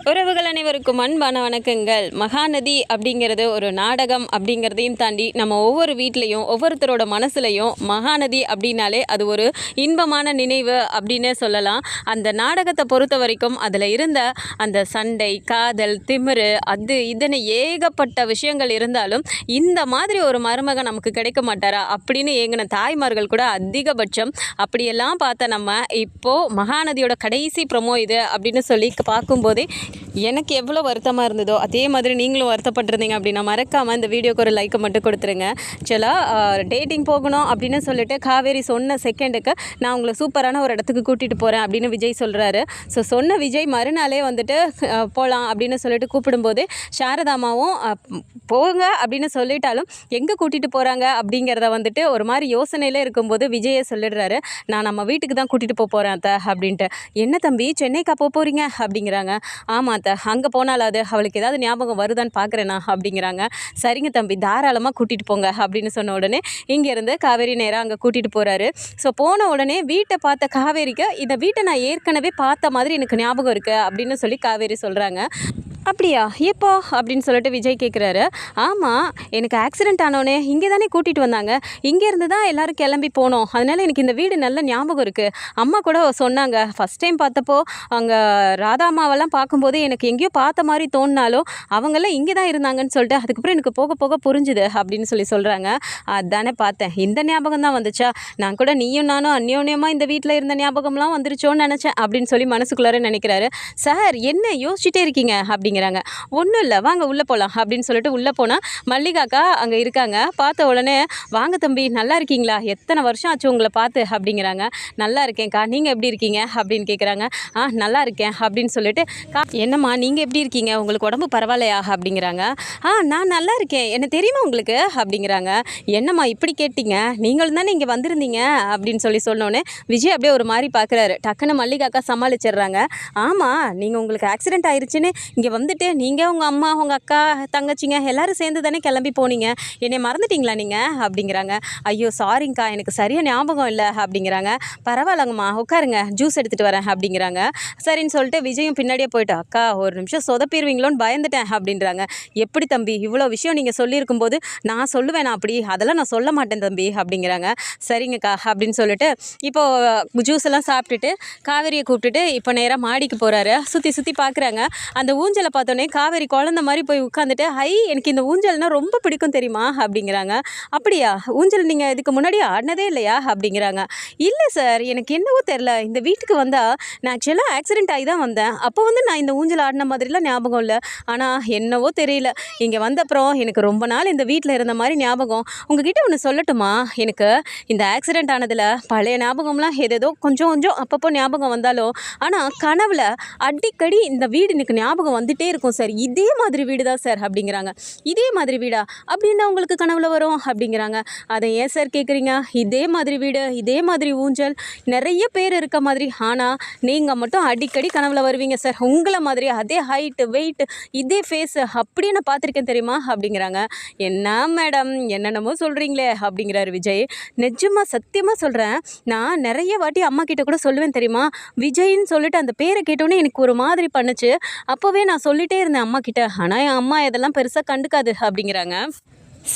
உறவுகள் அனைவருக்கும் அன்பான வணக்கங்கள். மகாநதி அப்படிங்கிறது ஒரு நாடகம் அப்படிங்கிறதையும் தாண்டி நம்ம ஒவ்வொரு வீட்லேயும் ஒவ்வொருத்தரோட மனசுலையும் மகாநதி அப்படின்னாலே அது ஒரு இன்பமான நினைவு அப்படின்னு சொல்லலாம். அந்த நாடகத்தை பொறுத்த வரைக்கும் அதில் இருந்த அந்த சண்டை, காதல், திமிரு, அது இதுன்னு ஏகப்பட்ட விஷயங்கள் இருந்தாலும் இந்த மாதிரி ஒரு மருமகன் நமக்கு கிடைக்க மாட்டாரா அப்படின்னு ஏங்கின தாய்மார்கள் கூட அதிகபட்சம். அப்படியெல்லாம் பார்த்த நம்ம இப்போது மகாநதியோட கடைசி ப்ரொமோ இது அப்படின்னு சொல்லி பார்க்கும்போதே எனக்கு எவ்வளோ வருத்தமாக இருந்ததோ அதே மாதிரி நீங்களும் வருத்தப்பட்டிருந்தீங்க அப்படின்னா மறக்காமல் இந்த வீடியோக்கு ஒரு லைக்கை மட்டும் கொடுத்துருங்க. சிலா டேட்டிங் போகணும் அப்படின்னு சொல்லிட்டு காவேரி சொன்ன செகண்டுக்கு நான் உங்களை சூப்பரான ஒரு இடத்துக்கு கூட்டிகிட்டு போகிறேன் அப்படின்னு விஜய் சொல்கிறாரு. ஸோ சொன்ன விஜய் மறுநாளே வந்துட்டு போகலாம் அப்படின்னு சொல்லிட்டு கூப்பிடும்போது சாரதாமாவும் போங்க அப்படின்னு சொல்லிட்டாலும் எங்கே கூட்டிகிட்டு போகிறாங்க அப்படிங்கிறத வந்துட்டு ஒரு மாதிரி யோசனையில் இருக்கும்போது விஜயை சொல்லிடுறாரு, நான் நம்ம வீட்டுக்கு தான் கூட்டிகிட்டு போகிறேன் அத்தை அப்படின்ட்டு. என்ன தம்பி சென்னைக்கா போகிறீங்க அப்படிங்கிறாங்க. ஆமாம் அத்தை, அங்கே போனாலாவது அவளுக்கு ஏதாவது ஞாபகம் வருதான்னு பார்க்குறேண்ணா அப்படிங்கிறாங்க. சரிங்க தம்பி தாராளமாக கூட்டிகிட்டு போங்க அப்படின்னு சொன்ன உடனே இங்கேருந்து காவேரி நேராக அங்கே கூட்டிகிட்டு போகிறாரு. ஸோ போன உடனே வீட்டை பார்த்த காவேரிக்கு இந்த வீட்டை நான் ஏற்கனவே பார்த்த மாதிரி எனக்கு ஞாபகம் இருக்குது அப்படின்னு சொல்லி காவேரி சொல்கிறாங்க. அப்படியா எப்போ அப்படின்னு சொல்லிட்டு விஜய் கேட்குறாரு. ஆமாம், எனக்கு ஆக்சிடெண்ட் ஆனோடனே இங்கே தானே கூட்டிகிட்டு வந்தாங்க, இங்கேருந்து தான் எல்லோரும் கிளம்பி போனோம், அதனால் எனக்கு இந்த வீடு நல்ல ஞாபகம் இருக்குது. அம்மா கூட சொன்னாங்க ஃபஸ்ட் டைம் பார்த்தப்போ அங்கே ராதா அம்மாவெல்லாம் பார்க்கும்போது எனக்கு எங்கேயோ பார்த்த மாதிரி தோணினாலும் அவங்கெல்லாம் இங்கே தான் இருந்தாங்கன்னு சொல்லிட்டு அதுக்கப்புறம் எனக்கு போக போக புரிஞ்சுது அப்படின்னு சொல்கிறாங்க. அதானே பார்த்தேன், இந்த ஞாபகம் தான் வந்துச்சா, நான் கூட நீயும் நானும் அந்யோன்யமாக இந்த வீட்டில் இருந்த ஞாபகம்லாம் வந்துருச்சோன்னு நினச்சேன் அப்படின்னு சொல்லி மனசுக்குள்ளார நினைக்கிறாரு. சார் என்ன யோசிச்சுட்டே இருக்கீங்க அப்படிங்கிறாங்க. ஒன்றும் இல்லை வாங்க உள்ளே போகலாம் அப்படின்னு சொல்லிட்டு உள்ளே போனால் மல்லிகாக்கா அங்கே இருக்காங்க. பார்த்த உடனே வாங்க தம்பி நல்லா இருக்கீங்களா, எத்தனை வருஷம் ஆச்சு உங்களை பார்த்து அப்படிங்கிறாங்க. நல்லா இருக்கேன்க்கா, நீங்கள் எப்படி இருக்கீங்க அப்படின்னு கேட்குறாங்க. நல்லா இருக்கேன் அப்படின்னு சொல்லிட்டு என்னம்மா நீங்கள் எப்படி இருக்கீங்க, உங்களுக்கு உடம்பு பரவாயில்லையா அப்படிங்கிறாங்க. நான் நல்லா இருக்கேன், என்ன தெரியுமா உங்களுக்கு அப்படிங்கிறாங்க. என்னம்மா இப்படி கேட்டீங்க, நீங்களும் தானே இங்கே வந்திருந்தீங்க அப்படின்னு சொன்னோன்னே விஜய் அப்படியே ஒரு மாதிரி பார்க்குறாரு. டக்குன்னு மல்லிகாக்கா சமாளிச்சிடுறாங்க. ஆமாம், நீங்கள் உங்களுக்கு ஆக்சிடென்ட் ஆயிடுச்சுன்னு இங்கே வந்துட்டு நீங்கள் உங்கள் அம்மா உங்கள் அக்கா தங்கச்சிங்க எல்லோரும் சேர்ந்து தானே கிளம்பி போனீங்க, என்னை மறந்துட்டிங்களா நீங்கள் அப்படிங்கிறாங்க. ஐயோ சாரிங்க்கா, எனக்கு சரியாக ஞாபகம் இல்லை அப்படிங்கிறாங்க. பரவாயில்லங்கம்மா உட்காருங்க, ஜூஸ் எடுத்துகிட்டு வரேன் அப்படிங்கிறாங்க. சரின்னு சொல்லிட்டு விஜயும் பின்னாடியே போய்ட்டு அக்கா ஒரு நிமிஷம் சொதப்பிடுவீங்களோன்னு பயந்துட்டேன் அப்படின்றாங்க. எப்படி தம்பி இவ்வளோ விஷயம் நீங்கள் சொல்லியிருக்கும்போது நான் சொல்லுவேன் அப்படி, அதெல்லாம் நான் சொல்ல மாட்டேன் தம்பி அப்படிங்கிறாங்க. சரிங்கக்கா அப்படின்னு சொல்லிட்டு இப்போது ஜூஸ் எல்லாம் சாப்பிட்டுட்டு காவேரியை கூப்பிட்டுட்டு இப்போ நேராக மாடிக்கு போகிறாரு. சுற்றி சுற்றி பார்க்குறாங்க. அந்த ஊஞ்சலை பார்த்தோன்னே காவேரி குழந்த மாதிரி போய் உட்காந்துட்டு எனக்கு இந்த ஊஞ்சல்னால் ரொம்ப பிடிக்கும் தெரியுமா அப்படிங்கிறாங்க. அப்படியா, ஊஞ்சல் நீங்கள் இதுக்கு முன்னாடி ஆடினதே இல்லையா அப்படிங்கிறாங்க. இல்லை சார், எனக்கு என்னவோ தெரில, இந்த வீட்டுக்கு வந்தால் நான் ஆக்சுவலாக ஆக்சிடென்ட் ஆகி தான் வந்தேன், அப்போ நான் இந்த ஊஞ்சல் ஆடின மாதிரிலாம் ஞாபகம் இல்லை, ஆனால் என்னவோ தெரியல இங்கே வந்தப்புறம் எனக்கு ரொம்ப நாள் இந்த வீட்டில் இருந்த மாதிரி ஞாபகம். உங்ககிட்ட ஒன்று சொல்லட்டுமா, எனக்கு இந்த ஆக்சிடென்ட் ஆனதில் பழைய ஞாபகம்லாம் ஏதேதோ கொஞ்சம் கொஞ்சம் அப்பப்போ ஞாபகம் வந்தாலும் ஆனால் கனவில் அடிக்கடி இந்த வீடு எனக்கு ஞாபகம் வந்துட்டே இருக்கும் சார், இதே மாதிரி வீடு தான் சார் அப்படிங்கிறாங்க. இதே மாதிரி வீடா அப்படின்னா உங்களுக்கு கனவுல வரும் அப்படிங்கிறாங்க. அதை ஏன் சார் கேட்குறீங்க, இதே மாதிரி வீடு இதே மாதிரி ஊஞ்சல் நிறைய பேர் இருக்க மாதிரி, ஆனால் நீங்கள் மட்டும் அடிக்கடி கனவுல வருவீங்க சார், உங்களை மாதிரி அதே ஹைட்டு வெயிட் இதே ஃபேஸு அப்படியே நான் பார்த்துருக்கேன் தெரியுமா அப்படிங்கிறாங்க. என்ன மேடம் என்னென்னமோ சொல்கிறீங்களே அப்படிங்கிறாரு விஜய். நிஜமாக சத்தியமாக சொல்கிறேன், நான் நிறைய வாட்டி அம்மா கிட்ட கூட சொல்லுவேன் தெரியுமா, விஜய்ன்னு சொல்லிட்டு அந்த பேரை கேட்டோன்னே எனக்கு ஒரு மாதிரி பண்ணுச்சு, அப்போவே நான் சொல்லிகிட்டே இருந்தேன் அம்மா கிட்ட, ஆனால் என் அம்மா இதெல்லாம் பெருசாக கண்டுக்காது அப்படிங்கிறாங்க.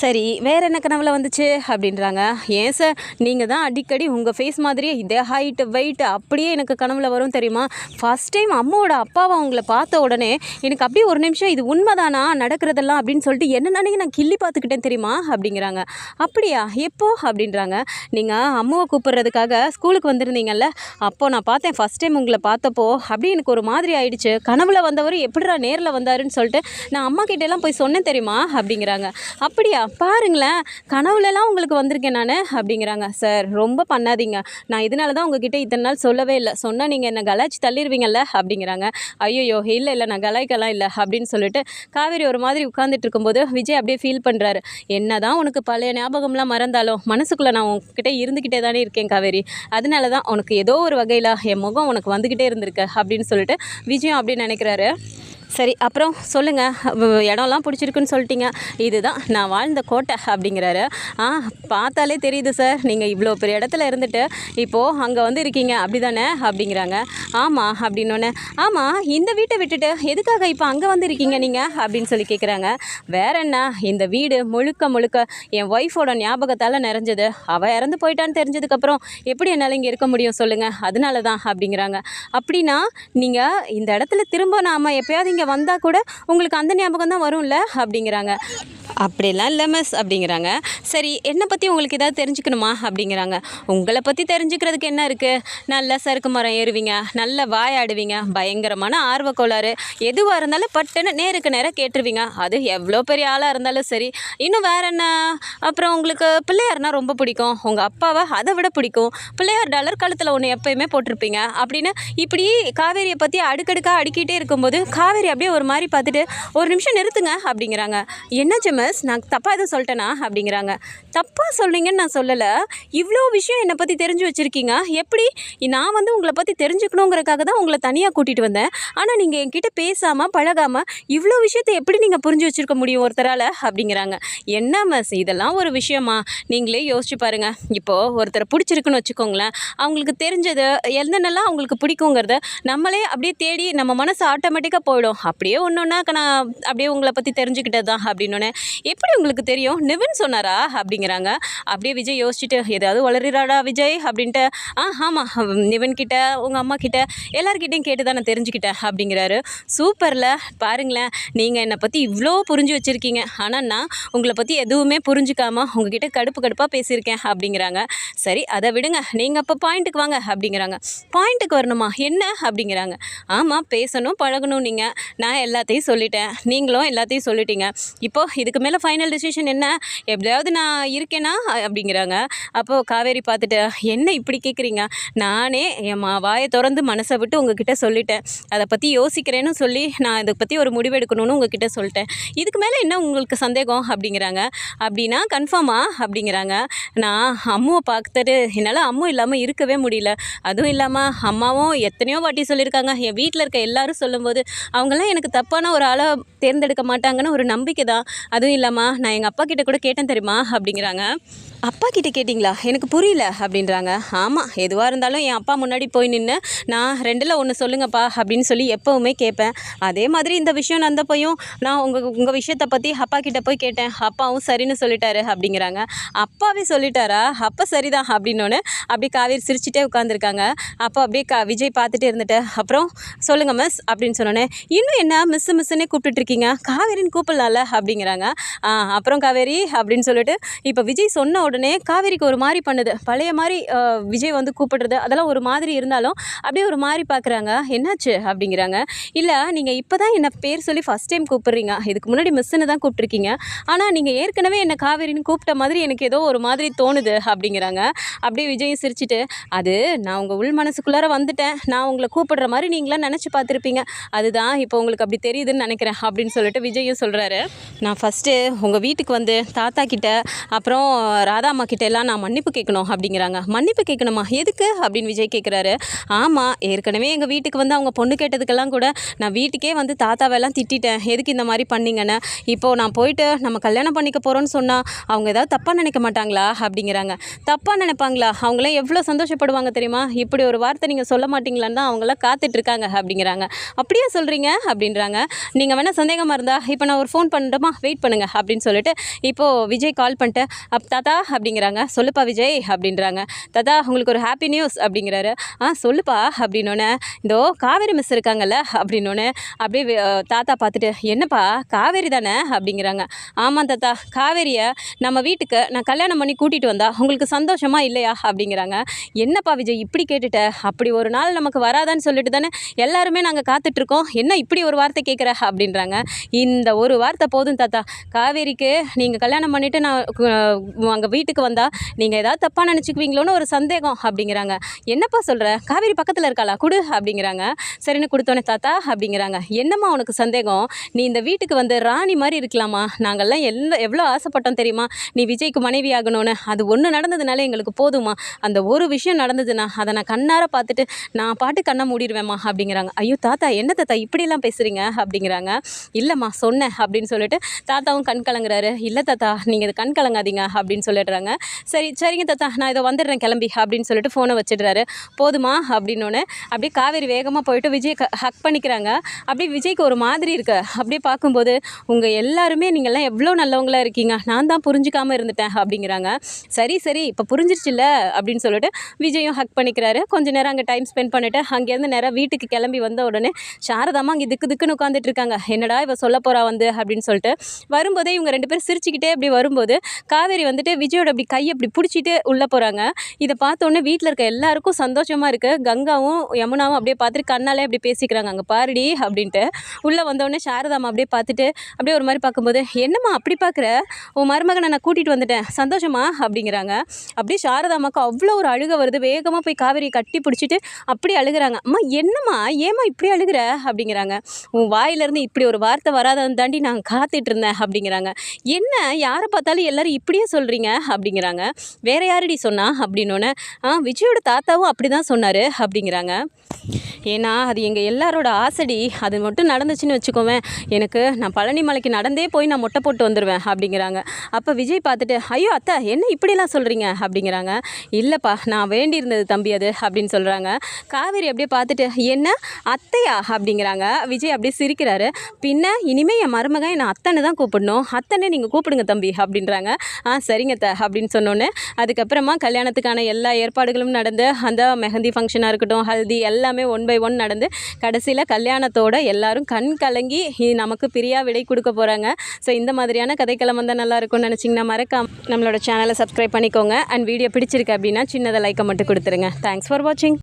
சரி வேறு என்ன கனவுல வந்துச்சு அப்படின்றாங்க. ஏன் சார் நீங்கள் தான் அடிக்கடி உங்கள் ஃபேஸ் மாதிரியே இதே ஹைட்டு வெயிட்டு அப்படியே எனக்கு கனவுல வரும் தெரியுமா, ஃபஸ்ட் டைம் அம்மாவோட அப்பாவை அவங்கள பார்த்த உடனே எனக்கு அப்படியே ஒரு நிமிஷம் இது உண்மைதானா நடக்கிறதெல்லாம் அப்படின்னு சொல்லிட்டு என்னென்ன நான் கிள்ளி பார்த்துக்கிட்டேன் தெரியுமா அப்படிங்கிறாங்க. அப்படியா எப்போ அப்படின்றாங்க. நீங்கள் அம்மாவை கூப்பிட்றதுக்காக ஸ்கூலுக்கு வந்திருந்தீங்கல்ல, அப்போ நான் பார்த்தேன் ஃபஸ்ட் டைம் உங்களை பார்த்தப்போ அப்படியே எனக்கு ஒரு மாதிரி ஆயிடுச்சு, கனவுல வந்தவர் எப்படிடா நேரில் வந்தாருன்னு சொல்லிட்டு நான் அம்மா கிட்டேலாம் போய் சொன்னேன் தெரியுமா அப்படிங்கிறாங்க. அப்படியா பாருங்களேன், கனவுலலாம் உங்களுக்கு வந்திருக்கேன் நான் அப்படிங்கிறாங்க. சார் ரொம்ப பண்ணாதீங்க, நான் இதனால தான் உங்ககிட்ட இத்தனை நாள் சொல்லவே இல்லை, சொன்னால் நீங்கள் என்னை கலாய்ச்சி தள்ளிடுவீங்கல்ல அப்படிங்கிறாங்க. ஐயோ இல்லை நான் கலாய்க்கலாம் இல்லை அப்படின்னு சொல்லிட்டு காவேரி ஒரு மாதிரி உட்காந்துட்டு இருக்கும்போது விஜய் அப்படியே ஃபீல் பண்ணுறாரு. என்ன தான் உனக்கு பழைய ஞாபகம்லாம் மறந்தாலும் மனசுக்குள்ளே நான் உங்ககிட்ட இருந்துக்கிட்டே தானே இருக்கேன் காவேரி, அதனால தான் உனக்கு ஏதோ ஒரு வகையில் என் முகம் உனக்கு வந்துக்கிட்டே இருந்திருக்கு அப்படின்னு சொல்லிட்டு விஜயம் அப்படி நினைக்கிறாரு. சரி அப்புறம் சொல்லுங்கள், இடம்லாம் பிடிச்சிருக்குன்னு சொல்லிட்டீங்க, இதுதான் நான் வாழ்ந்த கோட்டை அப்படிங்கிறாரு. பார்த்தாலே தெரியுது சார், நீங்கள் இவ்வளோ பெரிய இடத்துல இருந்துட்டு இப்போது அங்கே வந்து இருக்கீங்க அப்படி தானே அப்படிங்கிறாங்க. ஆமாம் அப்படின்னோடனே, ஆமாம் இந்த வீட்டை விட்டுட்டு எதுக்காக இப்போ அங்கே வந்து இருக்கீங்க நீங்கள் அப்படின்னு சொல்லி கேட்குறாங்க. வேற என்ன, இந்த வீடு முழுக்க முழுக்க என் ஒய்ஃபோட ஞாபகத்தால் நிறைஞ்சது. அவள் இறந்து போயிட்டான்னு தெரிஞ்சதுக்கப்புறம் எப்படி என்னால் இங்கே இருக்க முடியும் சொல்லுங்கள், அதனால தான் அப்படிங்கிறாங்க. அப்படின்னா நீங்கள் இந்த இடத்துல திரும்ப நாம் எப்போயாவது இங்கே வந்தால் கூட உங்களுக்கு அந்த ஞாபகம் தான் வரும்ல அப்படிங்கிறாங்க. அப்படிலாம் இல்லை மிஸ் அப்படிங்கிறாங்க. சரி, என்னை பற்றி உங்களுக்கு ஏதாவது தெரிஞ்சுக்கணுமா அப்படிங்கிறாங்க. உங்களை பற்றி தெரிஞ்சுக்கிறதுக்கு என்ன இருக்குது, நல்ல சறுக்கு மரம் ஏறுவீங்க, நல்ல வாயாடுவீங்க, பயங்கரமான ஆர்வக்கோளாறு, எதுவாக இருந்தாலும் பட்டுன்னு நேருக்கு நேராக கேட்டுருவீங்க, அது எவ்வளோ பெரிய ஆளாக இருந்தாலும் சரி. இன்னும் வேறு என்ன, அப்புறம் உங்களுக்கு பிள்ளையார்னா ரொம்ப பிடிக்கும், உங்கள் அப்பாவை அதை விட பிடிக்கும், பிள்ளையார் டாலர் கழுத்தில் ஒன்று எப்போயுமே போட்டிருப்பீங்க அப்படின்னு இப்படி காவேரியை பற்றி அடுக்கடுக்காக அடுக்கிட்டே இருக்கும்போது காவேரி அப்படியே ஒரு மாதிரி பார்த்துட்டு, ஒரு நிமிஷம் நிறுத்துங்க அப்படிங்கிறாங்க. என்ன மிஸ், நான் தப்பாக எதுவும் சொல்லிட்டேனா அப்படிங்கிறாங்க. தப்பாக சொல்கிறீங்கன்னு நான் சொல்லலை, இவ்வளோ விஷயம் என்னை பற்றி தெரிஞ்சு வச்சுருக்கீங்க. எப்படி, நான் வந்து உங்களை பற்றி தெரிஞ்சுக்கணுங்கிறதுக்காக தான் உங்களை தனியாக கூட்டிகிட்டு வந்தேன். ஆனால் நீங்கள் என்கிட்ட பேசாமல் பழகாமல் இவ்வளோ விஷயத்தை எப்படி நீங்கள் புரிஞ்சு வச்சுருக்க முடியும் ஒருத்தரால் அப்படிங்கிறாங்க. என்ன மிஸ், இதெல்லாம் ஒரு விஷயமா, நீங்களே யோசிச்சு பாருங்கள். இப்போது ஒருத்தரை பிடிச்சிருக்குன்னு வச்சுக்கோங்களேன், அவங்களுக்கு தெரிஞ்சது என்னென்னலாம் அவங்களுக்கு பிடிக்குங்கிறத நம்மளே அப்படியே தேடி நம்ம மனசு ஆட்டோமேட்டிக்காக போயிடும். அப்படியே ஒன்று ஒன்றா நான் அப்படியே உங்களை பற்றி தெரிஞ்சுக்கிட்டது தான் அப்படின்னோடனே, எப்படி உங்களுக்கு தெரியும், நிவின் சொன்னாரா அப்படிங்கிறாங்க. அப்படியே விஜய் யோசிச்சுட்டு, ஏதாவது வளர்றாடா விஜய் அப்படின்ட்டு, ஆமாம் நிவின் கிட்ட உங்கள் அம்மா கிட்ட எல்லார்கிட்டையும் கேட்டு தான் நான் தெரிஞ்சுக்கிட்டேன் அப்படிங்கிறாரு. சூப்பரில், பாருங்களேன், நீங்கள் என்னை பற்றி இவ்வளோ புரிஞ்சு வச்சுருக்கீங்க, ஆனால் நான் உங்களை பற்றி எதுவுமே புரிஞ்சுக்காமல் உங்ககிட்ட கடுப்பாக பேசியிருக்கேன் அப்படிங்கிறாங்க. சரி அதை விடுங்க, நீங்கள் அப்போ பாயிண்ட்டுக்கு வாங்க அப்படிங்கிறாங்க. பாயிண்ட்டுக்கு வரணுமா, என்ன அப்படிங்கிறாங்க. ஆமாம், பேசணும் பழகணும், நீங்கள் நான் எல்லாத்தையும் சொல்லிட்டேன், நீங்களும் எல்லாத்தையும் சொல்லிட்டீங்க, இப்போது இதுக்கு மேலே ஃபைனல் டிசிஷன் என்ன, எப்படியாவது நான் இருக்கேனா அப்படிங்கிறாங்க. அப்போது காவேரி பார்த்துட்டு, என்ன இப்படி கேட்குறீங்க, நானே என் வாயை திறந்து மனசை விட்டு உங்ககிட்ட சொல்லிட்டேன், அதை பற்றி யோசிக்கிறேன்னு சொல்லி நான் இதை பற்றி ஒரு முடிவெடுக்கணும்னு உங்ககிட்ட சொல்லிட்டேன், இதுக்கு மேலே என்ன உங்களுக்கு சந்தேகம் அப்படிங்கிறாங்க. அப்படின்னா கன்ஃபார்மா அப்படிங்கிறாங்க. நான் அம்முவை பார்த்துட்டு என்னால் அம்மு இல்லாமல் இருக்கவே முடியல, அதுவும் இல்லாமல் அம்மாவும் எத்தனையோ வாட்டி சொல்லியிருக்காங்க, என் வீட்டில் இருக்க எல்லாரும் சொல்லும்போது அவங்களாம் எனக்கு தப்பான ஒரு ஆளை தேர்ந்தெடுக்க மாட்டாங்கன்னு ஒரு நம்பிக்கை தான். அதுவும் இல்லாமல் நான் எங்கள் அப்பா கிட்ட கூட கேட்டேன் தெரியுமா அப்படிங்கிறாங்க. அப்பா கிட்ட கேட்டிங்களா, எனக்கு புரியல அப்படின்றாங்க. ஆமாம், எதுவாக இருந்தாலும் என் அப்பா முன்னாடி போய் நின்று நான் 2ல் 1 சொல்லுங்கப்பா அப்படின்னு சொல்லி எப்போவுமே கேட்பேன். அதே மாதிரி இந்த விஷயம் நடந்தப்பையும் நான் உங்கள் விஷயத்தை பற்றி அப்பா கிட்ட போய் கேட்டேன், அப்பாவும் சரின்னு சொல்லிட்டாரு அப்படிங்கிறாங்க. அப்பாவே சொல்லிட்டாரா, அப்போ சரிதான் அப்படின்னோன்னு அப்படி காவேரி சிரிச்சிட்டே உட்காந்துருக்காங்க. அப்போ அப்படியே விஜய் பார்த்துட்டே இருந்துட்டு, அப்புறம் சொல்லுங்கள் மிஸ் அப்படின்னு சொன்னோன்னே, இன்னும் என்ன மிஸ்ஸுன்னே கூப்பிட்டுட்ருக்கீங்க, காவேரின்னு கூப்பிடலாம்ல அப்படிங்கிறாங்க. அப்புறம் காவேரி அப்படின்னு சொல்லிட்டு இப்போ விஜய் சொன்ன உடனே காவேரிக்கு ஒரு மாதிரி பண்ணுது, பழைய மாதிரி விஜய் வந்து கூப்பிடுறது அதெல்லாம் ஒரு மாதிரி இருந்தாலும் அப்படியே ஒரு மாதிரி பார்க்குறாங்க. என்னாச்சு அப்படிங்கிறாங்க. இல்லை, நீங்கள் இப்போ தான் என்னை பேர் சொல்லி ஃபஸ்ட் டைம் கூப்பிட்றீங்க, இதுக்கு முன்னாடி மிஸ்ஸுன்னு தான் கூப்பிட்ருக்கீங்க, ஆனால் நீங்கள் ஏற்கனவே என்னை காவேரின்னு கூப்பிட்ட மாதிரி எனக்கு ஏதோ ஒரு மாதிரி தோணுது அப்படிங்கிறாங்க. அப்படியே விஜயும் சிரிச்சிட்டு, அது நான் உங்கள் உள் மனசுக்குள்ளார வந்துட்டேன், நான் உங்களை கூப்பிடுற மாதிரி நீங்களாம் நினச்சி பார்த்துருப்பீங்க, அதுதான் இப்போ உங்களுக்கு அப்படி தெரியுதுன்னு நினைக்கிறேன் அப்படின்னு சொல்லிட்டு விஜயும் சொல்கிறாரு. நான் ஃபஸ்ட்டு உங்கள் வீட்டுக்கு வந்து தாத்தா கிட்ட அப்புறம் ராதாம்மா கிட்ட எல்லாம் நான் மன்னிப்பு கேட்கணும் அப்படிங்கிறாங்க. மன்னிப்பு கேட்கணுமா, எதுக்கு அப்படின்னு விஜய் கேட்குறாரு. ஆமாம், ஏற்கனவே எங்கள் வீட்டுக்கு வந்து அவங்க பொண்ணு கேட்டதுக்கெல்லாம் கூட நான் வீட்டுக்கே வந்து தாத்தாவெல்லாம் திட்டிட்டேன், எதுக்கு இந்த மாதிரி பண்ணிங்கன்னு, இப்போது நான் போயிட்டு நம்ம கல்யாணம் பண்ணிக்க போகிறோன்னு சொன்னால் அவங்க ஏதாவது தப்பாக நினைக்க மாட்டாங்களா அப்படிங்கிறாங்க. தப்பாக நினைப்பாங்களா, அவங்களாம் எவ்வளோ சந்தோஷப்படுவாங்க தெரியுமா, இப்படி ஒரு வார்த்தை நீங்கள் சொல்ல மாட்டீங்களான்னு தான் அவங்களாம் காத்துட்ருக்காங்க அப்படிங்கிறாங்க. அப்படியே சொல்கிறீங்க அப்படின்றாங்க. நீங்கள் வேணால் சந்தேகமாக இருந்தால் இப்போ நான் ஒரு ஃபோன் பண்ணட்டுமா, வெயிட் பண்ணுங்கள் அப்படின்னு சொல்லிட்டு இப்போது விஜய் கால் பண்ணிட்டு, தாத்தா அப்படிங்கிறாங்க. சொல்லுப்பா விஜய் அப்படின்றாங்க. தாத்தா உங்களுக்கு ஒரு ஹாப்பி நியூஸ் அப்படிங்கிறாரு. சொல்லுப்பா அப்படின்னோடனே, இதோ காவேரி மிஸ் இருக்காங்கல்ல அப்படின்னோடனே அப்படியே தாத்தா பார்த்துட்டு, என்னப்பா காவேரி தானே அப்படிங்கிறாங்க. ஆமாம் தாத்தா, காவேரியை நம்ம வீட்டுக்கு நான் கல்யாணம் பண்ணி கூட்டிகிட்டு வந்தா உங்களுக்கு சந்தோஷமா இல்லையா அப்படிங்கிறாங்க. என்னப்பா விஜய் இப்படி கேட்டுட்ட, அப்படி ஒரு நாள் நமக்கு வராதான்னு சொல்லிட்டு தானே எல்லாருமே நாங்கள் காத்துட்ருக்கோம், என்ன இப்படி ஒரு வார்த்தை கேட்குற அப்படின்றாங்க. அப்படிங்கிறாங்க. இந்த ஒரு வார்த்தை போதும் தாத்தா, காவேரிக்கு நீங்கள் கல்யாணம் பண்ணிவிட்டு நான் அங்கே வீட்டுக்கு வந்தால் நீங்கள் ஏதாவது தப்பாக நினச்சிக்குவீங்களோன்னு ஒரு சந்தேகம் அப்படிங்கிறாங்க. என்னப்பா சொல்கிற, காவேரி பக்கத்தில் இருக்காளா, குடு அப்படிங்கிறாங்க. சரின்னு கொடுத்தோன்னே தாத்தா அப்படிங்கிறாங்க. என்னம்மா உனக்கு சந்தேகம், நீ இந்த வீட்டுக்கு வந்து ராணி மாதிரி இருக்கலாமா, நாங்கள்லாம் எவ்வளோ ஆசைப்பட்டோம் தெரியுமா நீ விஜய்க்கு மனைவி ஆகணும்னு, அது ஒன்று நடந்ததுனால எங்களுக்கு போதுமா, அந்த ஒரு விஷயம் நடந்ததுன்னா அதை நான் கண்ணார பார்த்துட்டு நான் பாட்டு கண்ணை மூடிடுவேம்மா அப்படிங்கிறாங்க. ஐயோ தாத்தா, என்ன தாத்தா இப்படியெல்லாம் பேசுகிறீங்க அப்படிங்கிறாங்க. இல்லைம்மா சொன்னேன் அப்படின்னு சொல்லிட்டு தாத்தாவும் கண் கலங்குறாரு. இல்லை தாத்தா, நீங்கள் இது கண் கலங்காதீங்க அப்படின்னு சொல்லிடுறாங்க. சரிங்க தாத்தா, நான் இதை வந்துடுறேன் கிளம்பி அப்படின்னு சொல்லிட்டு ஃபோனை வச்சிடுறாரு. போதுமா அப்படின்னோடனே அப்படியே காவேரி வேகமாக போயிட்டு விஜய் ஹக் பண்ணிக்கிறாங்க. அப்படியே விஜய்க்கு ஒரு மாதிரி இருக்கு. அப்படியே பார்க்கும்போது உங்கள் எல்லாருமே நீங்கள்லாம் எவ்வளோ நல்லவங்களா இருக்கீங்க, நான் தான் புரிஞ்சிக்காமல் இருந்துட்டேன் அப்படிங்கிறாங்க. சரி இப்போ புரிஞ்சிருச்சுல்ல அப்படின்னு சொல்லிட்டு விஜயும் ஹக் பண்ணிக்கிறாரு. கொஞ்சம் நேரம் அங்கே டைம் ஸ்பெண்ட் பண்ணிவிட்டு அங்கேருந்து நேராக வீட்டுக்கு கிளம்பி வந்த உடனே சாரதாமா அங்கே திக்குன்னு உட்காந்துட்டு இருக்காங்க. என்னடா இவ சொல்ல போகிறா வந்து அப்படின்னு சொல்லிட்டு வரும்போதே இவங்க 2 பேரும் சிரிச்சுக்கிட்டே அப்படி வரும்போது காவேரி வந்துட்டு விஜயோட அப்படி கையை அப்படி பிடிச்சிட்டு உள்ளே போகிறாங்க. இதை பார்த்தோன்னே வீட்டில் இருக்க எல்லாருக்கும் சந்தோஷமாக இருக்குது. கங்காவும் யமுனாவும் அப்படியே பார்த்துட்டு கண்ணாலே அப்படி பேசிக்கிறாங்க. அங்கே பாருடி அப்படின்ட்டு உள்ளே வந்தோடனே சாரதாமா அப்படியே பார்த்துட்டு அப்படியே ஒரு மாதிரி பார்க்கும்போது, என்னம்மா அப்படி பார்க்குற, உன் மருமகனை நான் கூட்டிகிட்டு வந்துட்டேன் சந்தோஷமா அப்படிங்கிறாங்க. அப்படியே சாரதாமாக்கு அவ்வளோ ஒரு அழுக வருது. வேகமாக போய் காவேரியை கட்டி பிடிச்சிட்டு அப்படி அழுகிறாங்க. அம்மா என்னம்மா, ஏம்மா இப்படி அழுகிற அப்படிங்கிறாங்க. உன் வாயிலேருந்து இப்படி ஒரு வார்த்தை வராதன்னு தாண்டி நான் காத்துட்டு இருந்தேன் அப்படிங்கிறாங்க. என்ன யாரை பார்த்தாலும் எல்லாரும் இப்படியே சொல்கிறீங்க அப்படிங்கிறாங்க. வேற யாரடி சொன்னா அப்படின்னோடனே விஜயோட தாத்தாவும் அப்படி தான் சொன்னார் அப்படிங்கிறாங்க. ஏன்னா அது எங்கள் எல்லாரோட ஆசைடி, அது மட்டும் நடந்துச்சுன்னு வச்சுக்கோவேன், நான் பழனி மலைக்கு நடந்தே போய் நான் மொட்டை போட்டு வந்துடுவேன் அப்படிங்கிறாங்க. அப்போ விஜய் பார்த்துட்டு, ஐயோ அத்தை என்ன இப்படிலாம் சொல்கிறீங்க அப்படிங்கிறாங்க. இல்லைப்பா, நான் வேண்டியிருந்தது தம்பி அது அப்படின்னு சொல்கிறாங்க. காவேரி அப்படியே பார்த்துட்டு, என்ன அத்தையா அப்படிங்கிறாங்க. விஜய் அப்படியே சிரிக்கிறாரு. பின்ன இனிமேல் என் மருமகன் நான் அத்தனை தான் கூப்பிடணும், அத்தனை நீங்கள் கூப்பிடுங்க தம்பி அப்படின்றாங்க. சரிங்க அத்தை அப்படின்னு சொன்னோன்னே அதுக்கப்புறமா கல்யாணத்துக்கான எல்லா ஏற்பாடுகளும் நடந்து அந்த மெஹந்தி ஃபங்க்ஷனாக இருக்கட்டும், ஹல்தி எல்லாமே 1 by 1 நடந்து கடைசியில் கல்யாணத்தோட எல்லாரும் கண் கலங்கி நமக்கு பிரியா விடை கொடுக்க போகிறாங்க. ஸோ இந்த மாதிரியான கதைக்களம் வந்தால் நல்லா இருக்கும்னு நினச்சிங்கன்னா மறக்காம நம்மளோட சேனலை சப்ஸ்கிரைப் பண்ணிக்கோங்க. அண்ட் வீடியோ பிடிச்சிருக்கு அப்படின்னா சின்னதாக லைக்கை மட்டும் கொடுத்துருங்க. தேங்க்ஸ் ஃபார் வாட்சிங்.